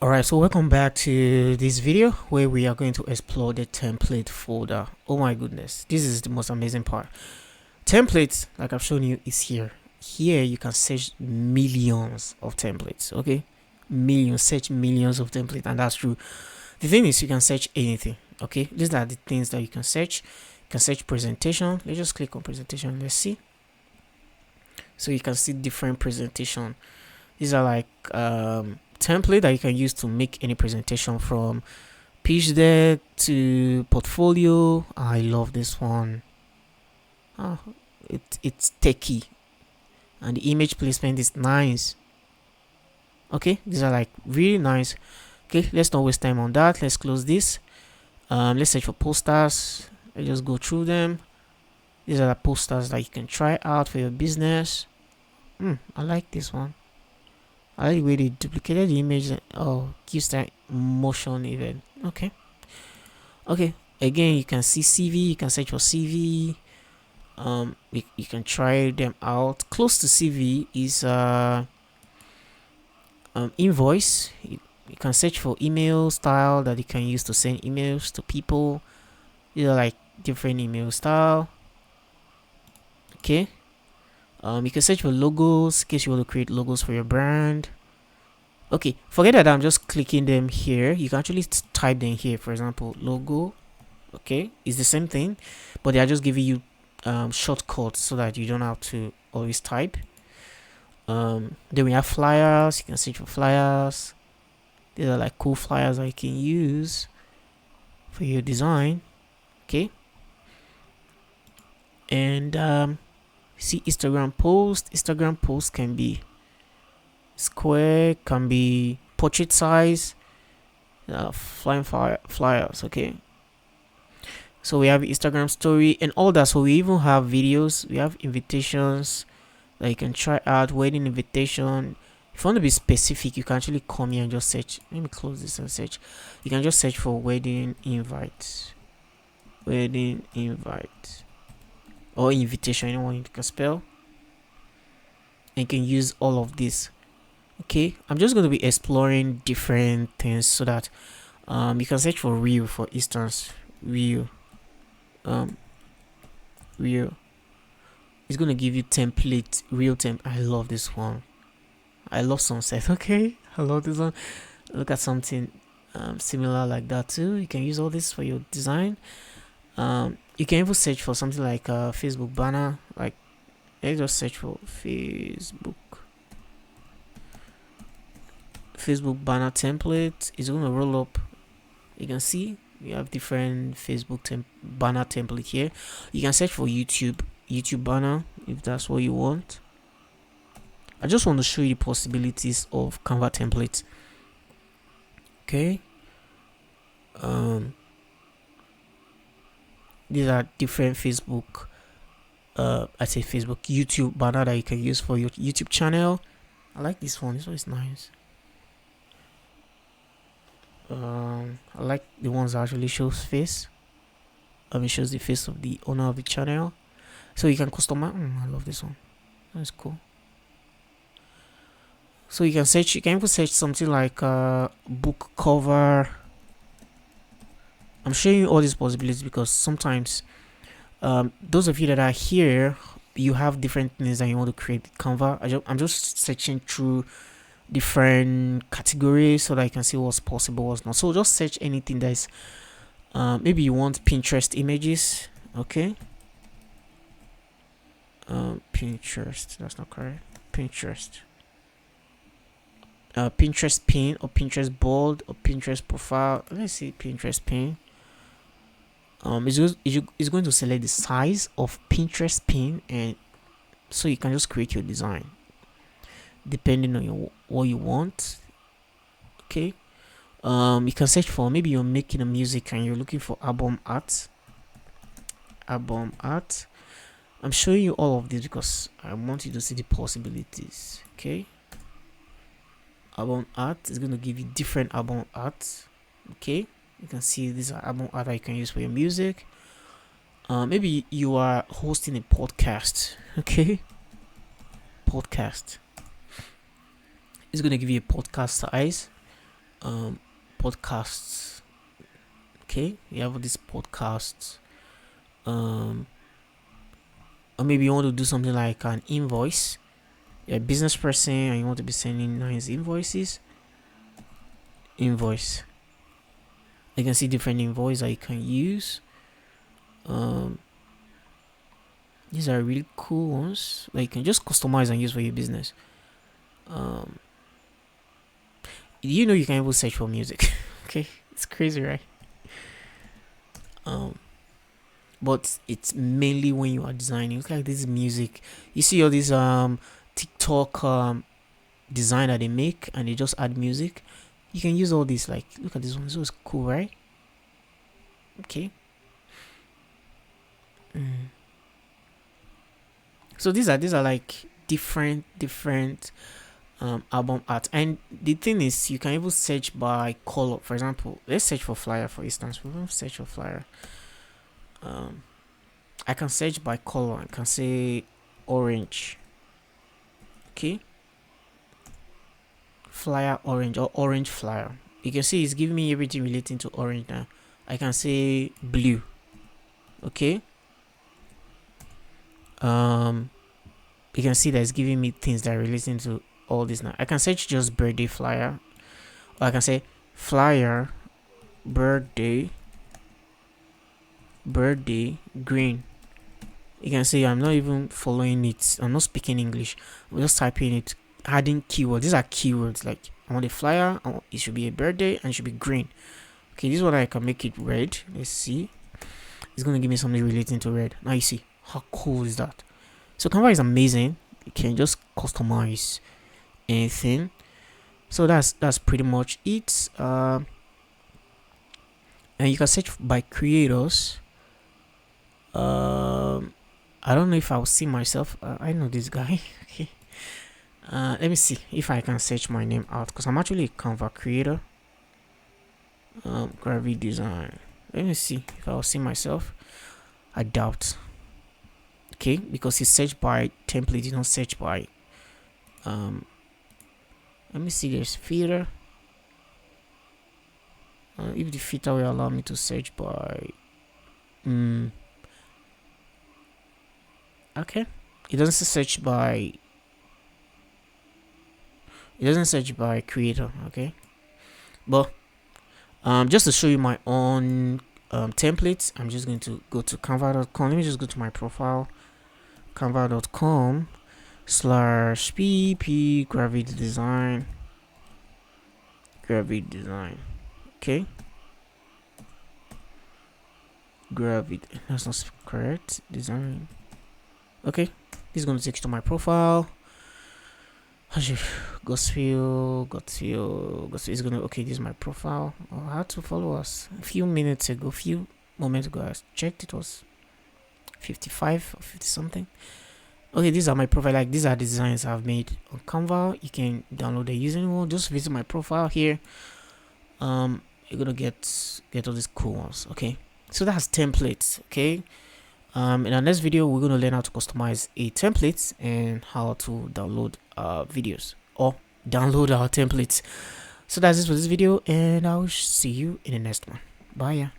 Alright, so welcome back to this video where we are going to explore the template folder. Oh my goodness, this is the most amazing part. Templates, like I've shown you, is here. Here you can search millions of templates, okay? Search millions of templates, and that's true. The thing is, you can search anything, okay? These are the things that you can search. You can search presentation. Let's just click on presentation. Let's see. So you can see different presentation. These are like template that you can use to make any presentation, from pitch deck to portfolio. I love this one. It's techy, and the image placement is nice. Okay, these are like really nice. Okay, let's not waste time on that. Let's close this. Let's search for posters. Let's just go through them. These are the posters that you can try out for your business. I like this one. I like the way they duplicated the image. Gives that motion even. Okay. Again, you can see CV. You can search for CV. You can try them out. Close to CV is invoice. You can search for email style that you can use to send emails to people. These are like different email style. Okay. You can search for logos in case you want to create logos for your brand. Okay, forget that I'm just clicking them here. You can actually type them here. For example, logo. Okay, it's the same thing, but they are just giving you shortcuts so that you don't have to always type. Then we have flyers. You can search for flyers. These are like cool flyers that you can use for your design. Okay, and see Instagram post can be square, can be portrait size, flying flyers. Okay, so we have Instagram story and all that. So we even have videos. We have invitations that you can try out, wedding invitation. If you want to be specific, you can actually come here and just search. Let me close this and search. You can just search for wedding invite or invitation, anyone you can spell, and you can use all of this. Okay, I'm just going to be exploring different things so that you can search for reel, for instance. Reel it's going to give you template, real temp. I love this one. I love sunset. Okay, I love this one. Look at something similar like that too. You can use all this for your design. You can even search for something like a Facebook banner. Like, let's just search for Facebook banner template. It's going to roll up. You can see we have different Facebook banner template here. You can search for YouTube banner if that's what you want. I just want to show you the possibilities of Canva templates. Okay, these are different Facebook YouTube banner that you can use for your YouTube channel. I like this one. This one is nice. I like the ones that actually shows face. It shows the face of the owner of the channel, so you can customize. I love this one. That's cool. So you can search. You can even search something like book cover. I'm showing you all these possibilities because sometimes those of you that are here, you have different things that you want to create with Canva. I'm just searching through different categories so that I can see what's possible, what's not. So just search anything that is maybe you want Pinterest images. Okay, Pinterest, that's not correct. Pinterest pin or Pinterest board or Pinterest profile. Let's see, Pinterest pin. It's going to select the size of Pinterest pin, and so you can just create your design depending on what you want. Okay, you can search for, maybe you're making a music and you're looking for album art. I'm showing you all of this because I want you to see the possibilities. Okay, album art is going to give you different album art. Okay, you can see these are album art that you can use for your music. Maybe you are hosting a podcast. Okay, podcast. It's going to give you a podcast size. podcasts. Okay, you have these podcasts. Or maybe you want to do something like an invoice. You're a business person and you want to be sending nice invoices. Invoice. You can see different invoice that you can use. These are really cool ones that you can just customize and use for your business. You know, you can even search for music. Okay, it's crazy, right? But it's mainly when you are designing. Look like this music. You see all these TikTok design that they make and they just add music. You can use all these. Like, look at this one. This was cool, right? Okay. So these are like different album art, and the thing is you can even search by color. For example, let's search for flyer. For instance, we're going to search for flyer. I can search by color. I can say orange. Okay, flyer orange or orange flyer. You can see it's giving me everything relating to orange now. I can say blue. Okay. You can see that it's giving me things that are relating to all this now. I can search just birthday flyer, or I can say flyer birthday green. You can see I'm not even following it. I'm not speaking English. I'm just typing it, adding keywords. These are keywords. Like, I want a flyer. It should be a birthday and it should be green. Okay, this is what I can make it red. Let's see. It's gonna give me something relating to red. Now you see how cool is that. So Canva is amazing. You can just customize anything. So that's pretty much it. And you can search by creators. I don't know if I'll see myself. I know this guy. Okay. Let me see if I can search my name out, because I'm actually a Canva creator. Graphic design. Let me see if I'll see myself. I doubt. Okay, because it's search by template, you don't search by let me see, there's filter. If the filter will allow me to search by okay, it doesn't search by creator. Okay, but just to show you my own templates, I'm just going to go to canva.com. Let me just go to my profile, canva.com/pp graphic design. Okay, graphic, that's not correct, design. Okay, this is going to take you to my profile. Gospel is gonna, okay, this is my profile. I had to follow us a few moments ago. I checked, it was 55 or 50 something. Okay, these are my profile. Like, these are the designs I've made on Canva. You can download the using one. Just visit my profile here. You're gonna get all these cool ones. Okay, so that's templates. Okay, in our next video we're gonna learn how to customize a template and how to download videos or download our templates. So that's it for this video, and I'll see you in the next one. Bye.